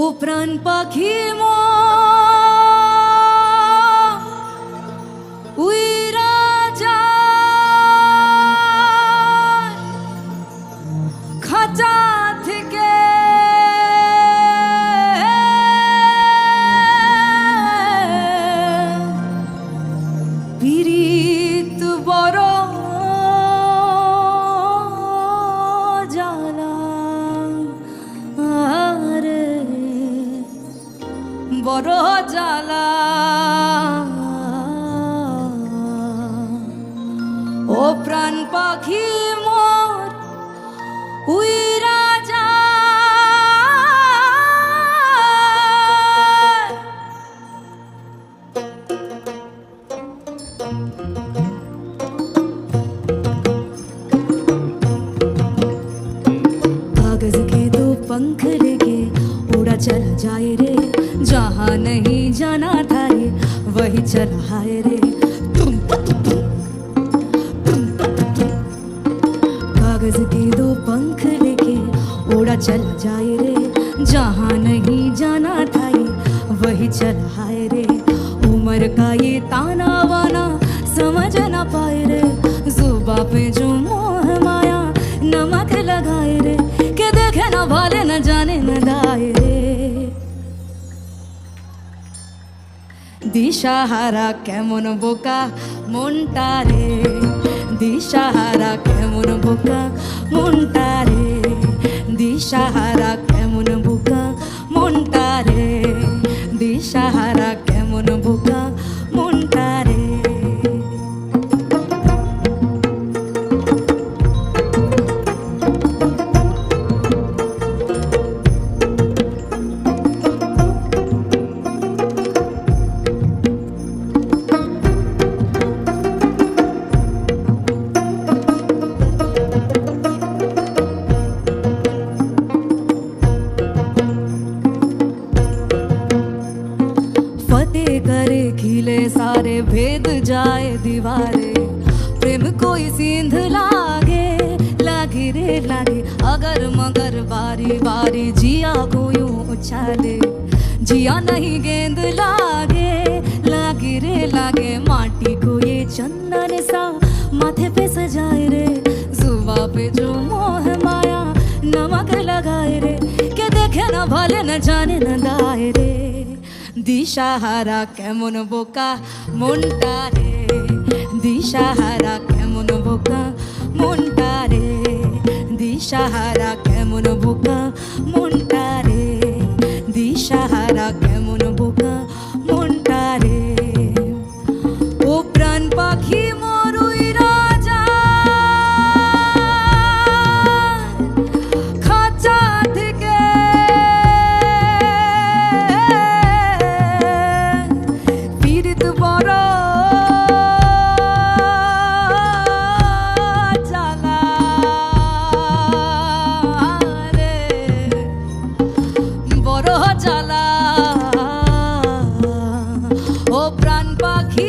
ও প্রাণ পাখি উইরা যায় খাঁচা থেকে পীড়িত বড় জ্বালা আরে বড় জ্বালা ও প্রাণ পাখি মোর উইরা যায় कागज के दो पंख लेके उड़ा चला जाए रे जहाँ नहीं जाना था रे वही चला है रे कागज के दो पंख लेके उड़ा चला जाए रे जहाँ नहीं जाना था रे वही चला है रे उम्र का ये ताना वाना समझ ना पाए रे जुबा पे जो मोह माया नमक लगाए रे के देखे ना भाले न जाने न दाए रे দিশাহারা কেমন বোকা মনটা রে দিশাহারা কেমন বোকা মনটা রে দিশাহারা কেমন বোকা মনটা রে দিশাহারা কেমন বোকা মনটা রে फतेह करे खिले सारे भेद जाए दीवारे प्रेम कोई सींध लागे लागे रे लागे अगर मगर बारी बारी जिया को यूं उछाले जिया नहीं गेंद लागे लागे रे लागे माटी को ये चंदन सा माथे पे सजाए रे जुबा पे जो मोह माया नमक लगाए रे के देखे ना भले न जाने न दाए रे দিশাহারা কেমন বোকা মনটা রে দিশাহারা কেমন বোকা মনটা রে দিশাহারা কেমন বোকা মনটা রে দিশাহারা কেমন বোকা মনটা রে ও প্রাণ পাখি মোর উইরা যায় খাঁচা থেকে বড় জ্বালা রে বড় জ্বালা ও প্রাণ পাখি